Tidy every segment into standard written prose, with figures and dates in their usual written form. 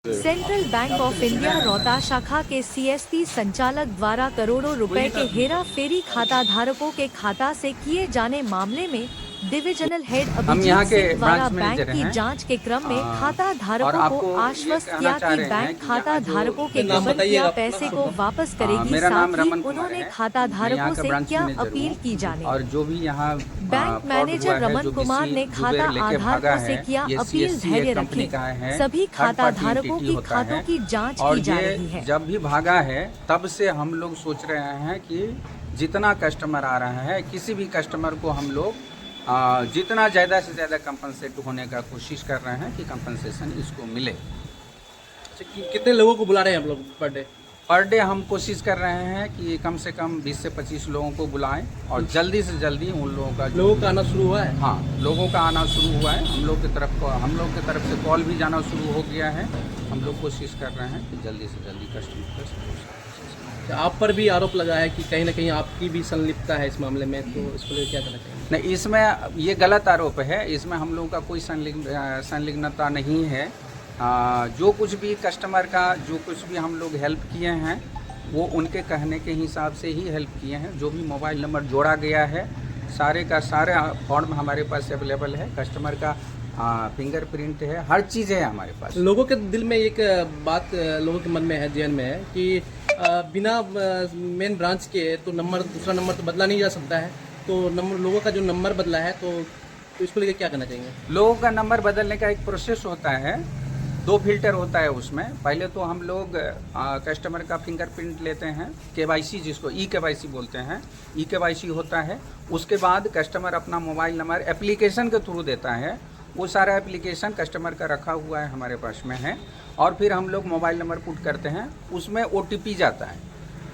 Central bank of India Rohtas शाखा के CSP संचालक द्वारा करोड़ों रुपए के हेरा फेरी खाता धारकों के खाता से किए जाने मामले में डिविजनल हेड अभिजीत सिंह द्वारा बैंक की जांच के क्रम में खाता धारकों को आश्वस्त किया कि बैंक खाता धारकों के गबन किया पैसे को वापस करेगी। साथ ही उन्होंने खाता धारकों से क्या अपील की जाने और जो भी यहाँ बैंक मैनेजर रमन कुमार ने खाता आधारकों से किया अपील धैर्य रखें। सभी खाता धारकों की खातों की जांच की जा रही है। जब भी भागा है तब से हम लोग सोच रहे हैं कि जितना कस्टमर आ रहा है किसी भी कस्टमर को हम लोग जितना ज़्यादा से ज़्यादा कंपनसेट होने का कोशिश कर रहे हैं कि कंपनसेशन इसको मिले। कितने लोगों को बुला रहे हैं हम लोग पर डे? हम कोशिश कर रहे हैं कि कम से कम 20 से 25 लोगों को बुलाएं और जल्दी से जल्दी उन लोगों का आना शुरू हुआ है। हाँ, लोगों का आना शुरू हुआ है। हम लोग की तरफ से कॉल भी जाना शुरू हो गया है। हम लोग कोशिश कर रहे हैं कि जल्दी से जल्दी कस्टमर। आप पर भी आरोप लगा है कि कहीं ना कहीं आपकी भी संलिप्तता है इस मामले में, तो इसको लेकर क्या करना चाहिए? नहीं, इसमें ये गलत आरोप है। इसमें हम लोगों का कोई संलिग्नता नहीं है। जो कुछ भी कस्टमर का जो कुछ भी हम लोग हेल्प किए हैं वो उनके कहने के हिसाब से ही हेल्प किए हैं। जो भी मोबाइल नंबर जोड़ा गया है सारे का सारा फॉर्म हमारे पास अवेलेबल है। कस्टमर का फिंगरप्रिंट है, हर चीज़ है हमारे पास। लोगों के दिल में एक बात लोगों के मन में है, जहन में है कि बिना मेन ब्रांच के तो दूसरा नंबर तो बदला नहीं जा सकता है। तो लोगों का जो नंबर बदला है तो इसको लेकर क्या करना चाहिए? लोगों का नंबर बदलने का एक प्रोसेस होता है। 2 फिल्टर होता है उसमें। पहले तो हम लोग कस्टमर का फिंगरप्रिंट लेते हैं, केवाईसी जिसको केवाईसी बोलते हैं, केवाईसी होता है। उसके बाद कस्टमर अपना मोबाइल नंबर एप्लीकेशन के थ्रू देता है। वो सारा एप्लीकेशन कस्टमर का रखा हुआ है, हमारे पास में है। और फिर हम लोग मोबाइल नंबर पुट करते हैं, उसमें OTP जाता है।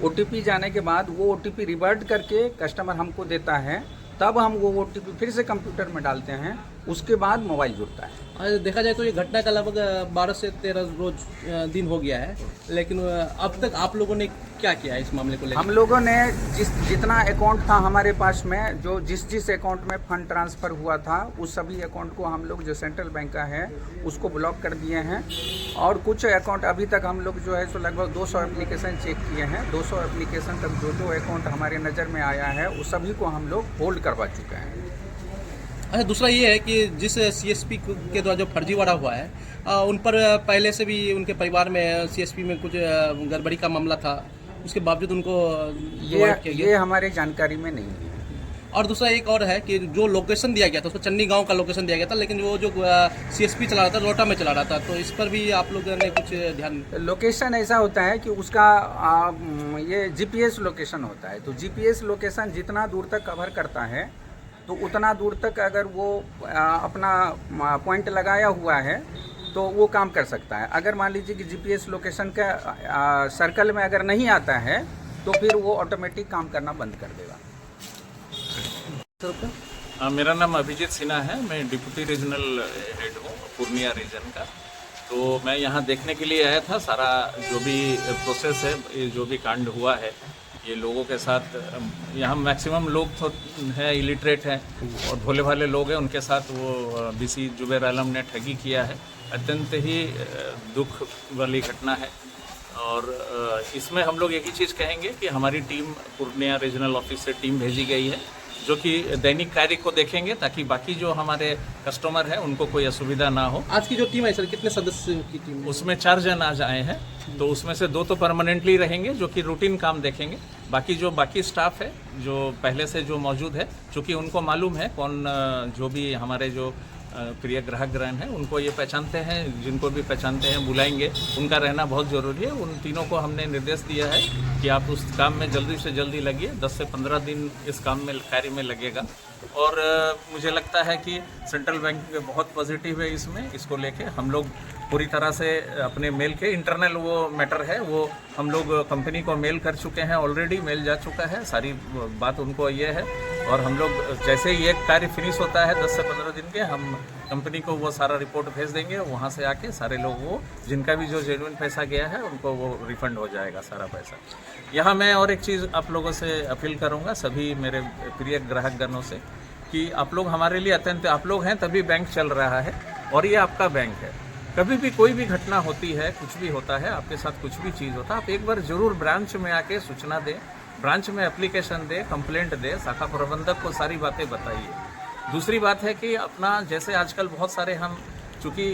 OTP जाने के बाद वो OTP रिवर्ट करके कस्टमर हमको देता है। तब हम वो OTP फिर से कंप्यूटर में डालते हैं। उसके बाद मोबाइल जुड़ता है। देखा जाए तो ये घटना का लगभग 12 से 13 दिन हो गया है, लेकिन अब तक आप लोगों ने क्या किया है इस मामले को लेकर? हम लोगों ने जितना अकाउंट था हमारे पास में, जो जिस अकाउंट में फंड ट्रांसफ़र हुआ था उस सभी अकाउंट को हम लोग जो सेंट्रल बैंक का है उसको ब्लॉक कर दिए हैं। और कुछ अकाउंट अभी तक हम लोग जो है सो लगभग 200 एप्लीकेशन चेक किए हैं। 200 एप्लीकेशन तक जो अकाउंट हमारे नज़र में आया है उस सभी को हम लोग होल्ड करवा चुके हैं। अच्छा, दूसरा ये है कि जिस CSP के द्वारा जो फर्जीवाड़ा हुआ है उन पर पहले से भी उनके परिवार में CSP में कुछ गड़बड़ी का मामला था, उसके बावजूद उनको ये हमारे जानकारी में नहीं है। और दूसरा एक और है कि जो लोकेशन दिया गया था उसको चन्नी गांव का लोकेशन दिया गया था, लेकिन वो जो CSP चला रहा था रोहटा में चला रहा था। तो इस पर भी आप लोगों ने कुछ ध्यान? लोकेशन ऐसा होता है कि उसका ये GPS लोकेशन होता है। तो GPS लोकेशन जितना दूर तक कवर करता है तो उतना दूर तक अगर वो अपना पॉइंट लगाया हुआ है तो वो काम कर सकता है। अगर मान लीजिए कि GPS लोकेशन का सर्कल में अगर नहीं आता है तो फिर वो ऑटोमेटिक काम करना बंद कर देगा। मेरा नाम अभिजीत सिन्हा है। मैं डिप्टी रीजनल हेड हूँ पूर्णिया रीजन का। तो मैं यहाँ देखने के लिए आया था सारा जो भी प्रोसेस है, ये जो भी कांड हुआ है, ये लोगों के साथ यहाँ मैक्सिमम लोग तो है इलिटरेट हैं और भोले भाले लोग हैं। उनके साथ वो BC जुबैर आलम ने ठगी किया है। अत्यंत ही दुख वाली घटना है। और इसमें हम लोग एक ही चीज़ कहेंगे कि हमारी टीम पूर्णिया रीजनल ऑफिस से टीम भेजी गई है जो कि दैनिक कार्य को देखेंगे ताकि बाकी जो हमारे कस्टमर हैं उनको कोई असुविधा ना हो। आज की जो टीम है सर, कितने सदस्यों की टीम? उसमें 4 जन आज आए हैं। तो उसमें से 2 तो परमानेंटली रहेंगे जो कि रूटीन काम देखेंगे। बाकी स्टाफ है जो पहले से जो मौजूद है, चूँकि उनको मालूम है कौन जो भी हमारे जो प्रिय ग्राहकगण हैं उनको ये पहचानते हैं, जिनको भी पहचानते हैं बुलाएंगे। उनका रहना बहुत ज़रूरी है। उन तीनों को हमने निर्देश दिया है कि आप उस काम में जल्दी से जल्दी लगिए। 10 से 15 दिन इस काम में कार्य में लगेगा। और मुझे लगता है कि सेंट्रल बैंक बहुत पॉजिटिव है इसको लेके। हम लोग पूरी तरह से अपने मेल के इंटरनल वो मैटर है वो हम लोग कंपनी को मेल कर चुके हैं। ऑलरेडी मेल जा चुका है, सारी बात उनको ये है। और हम लोग जैसे ही एक कार्य फिनिश होता है 10 से 15 दिन के, हम कंपनी को वो सारा रिपोर्ट भेज देंगे। वहाँ से आके सारे लोग वो जिनका भी जो जेन्युइन पैसा गया है उनको वो रिफंड हो जाएगा सारा पैसा। यहाँ मैं और एक चीज़ आप लोगों से अपील करूँगा, सभी मेरे प्रिय ग्राहकगणों से, कि आप लोग हमारे लिए अत्यंत, आप लोग हैं तभी बैंक चल रहा है और ये आपका बैंक है। कभी भी कोई भी घटना होती है, कुछ भी होता है, आपके साथ कुछ भी चीज़ होता है, आप एक बार जरूर ब्रांच में आके सूचना दें, ब्रांच में एप्लीकेशन दें, कंप्लेंट दें, शाखा प्रबंधक को सारी बातें बताइए। दूसरी बात है कि अपना जैसे आजकल बहुत सारे हम चूँकि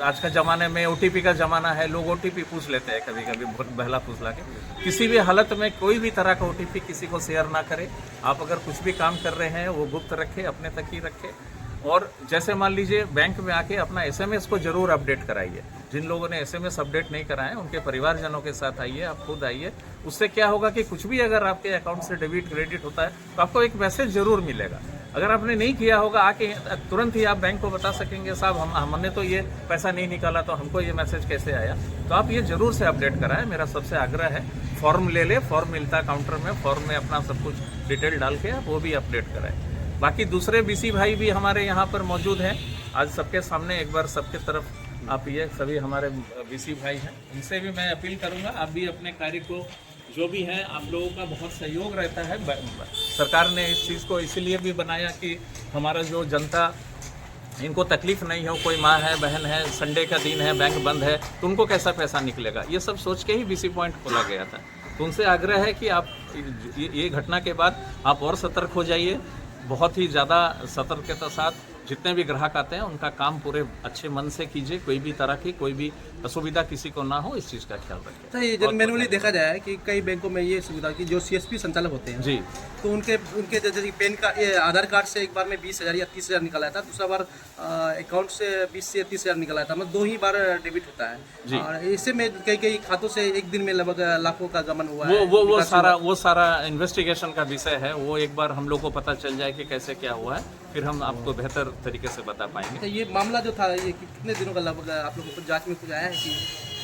आज का ज़माने में OTP का ज़माना है, लोग OTP पूछ लेते हैं कभी कभी बहुत बहला फुसला के। किसी भी हालत में कोई भी तरह का OTP किसी को शेयर ना करें। आप अगर कुछ भी काम कर रहे हैं वो गुप्त रखें, अपने तक ही रखें। और जैसे मान लीजिए बैंक में आके अपना SMS को जरूर अपडेट कराइए। जिन लोगों ने SMS अपडेट नहीं कराए उनके परिवारजनों के साथ आइए, आप खुद आइए। उससे क्या होगा कि कुछ भी अगर आपके अकाउंट से डेबिट क्रेडिट होता है तो आपको एक मैसेज जरूर मिलेगा। अगर आपने नहीं किया होगा आके तुरंत ही आप बैंक को बता सकेंगे, साहब हमने तो ये पैसा नहीं निकाला तो हमको ये मैसेज कैसे आया। तो आप ये जरूर से अपडेट कराएं, मेरा सबसे आग्रह है। फॉर्म ले ले, फॉर्म मिलता है काउंटर में, फॉर्म में अपना सब कुछ डिटेल डाल के आप वो भी अपडेट कराएं। बाकी दूसरे BC भाई भी हमारे यहाँ पर मौजूद हैं। आज सबके सामने एक बार सबके तरफ आप ये सभी हमारे BC भाई हैं, उनसे भी मैं अपील करूँगा आप भी अपने कार्य को जो भी है, आप लोगों का बहुत सहयोग रहता है। सरकार ने इस चीज़ को इसीलिए भी बनाया कि हमारा जो जनता, इनको तकलीफ नहीं हो, कोई माँ है, बहन है, संडे का दिन है, बैंक बंद है, तो उनको कैसा पैसा निकलेगा, ये सब सोच के ही BC पॉइंट खोला गया था। तो उनसे आग्रह है कि आप ये घटना के बाद आप और सतर्क हो जाइए, बहुत ही ज़्यादा सतर्कता के साथ जितने भी ग्राहक आते हैं उनका काम पूरे अच्छे मन से कीजिए। कोई भी तरह की कोई भी असुविधा किसी को ना हो, इस चीज़ का ख्याल रखें। सर, ये जब मैनुअली देखा जाए कि कई बैंकों में ये सुविधा की जो CSP संचालक होते हैं जी, तो उनके जैसे कि पैन का ये आधार कार्ड से एक बार में 20,000 या 30,000 निकला था, दूसरा बार अकाउंट से 20 से 30,000 निकला था, मतलब 2 ही बार डेबिट होता है। और इससे में कई खातों से एक दिन में लगभग लाखों का गमन हुआ है। वो सारा इन्वेस्टिगेशन का विषय है। वो एक बार हम लोग को पता चल जाए कि कैसे क्या हुआ है, फिर हम आपको बेहतर तरीके से बता पाएंगे। तो ये मामला जो था ये कितने दिनों का लगभग आप लोगों को जांच में कुछ आया है कि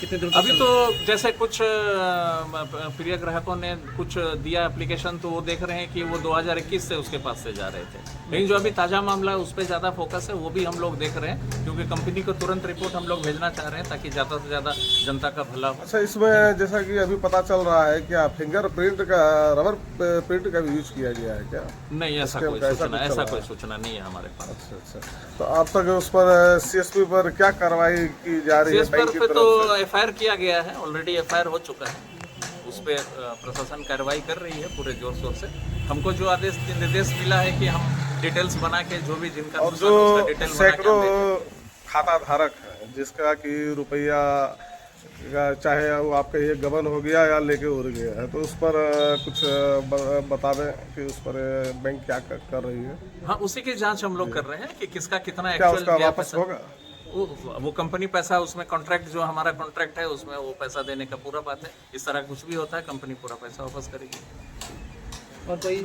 कितने दिनों? अभी तो जैसे कुछ प्रिय ग्राहकों ने कुछ दिया एप्लीकेशन, तो वो देख रहे हैं कि वो 2021 से उसके पास से जा रहे थे। लेकिन जो अभी ताज़ा मामला है उस पर ज़्यादा फोकस है, वो भी हम लोग देख रहे हैं, क्योंकि कंपनी को तुरंत रिपोर्ट हम लोग भेजना चाह रहे हैं ताकि ज़्यादा से ज़्यादा जनता का भला हो। अच्छा, इसमें जैसा कि अभी पता चल रहा है क्या फिंगरप्रिंट का, रबर प्रिंट का भी यूज किया गया है क्या? नहीं, ऐसा कोई सूचना नहीं है हमारे पास। अच्छा, तो अब तक उस पर CSP पर क्या कार्रवाई की जा रही है? CSP पर तो FIR किया गया है, ऑलरेडी FIR हो चुका है। उस पर प्रशासन कार्रवाई कर रही है पूरे जोर शोर से। हमको जो निर्देश मिला है कि हम डिटेल्स बना के जो भी जिनका और जो सैकड़ों खाता धारक है जिसका कि रुपया चाहे वो आपका ये गबन हो गया या लेके उड़ गया है, तो उस पर कुछ बता दें कि उस पर बैंक क्या कर रही है? हाँ, उसी की जांच हम लोग कर रहे हैं कि किसका कितना क्या एक्चुअल उसका वापस होगा? वो कंपनी पैसा, उसमें कॉन्ट्रैक्ट जो हमारा कॉन्ट्रैक्ट है उसमें वो पैसा देने का पूरा बात है। इस तरह कुछ भी होता है कंपनी पूरा पैसा वापस करेगी। और कोई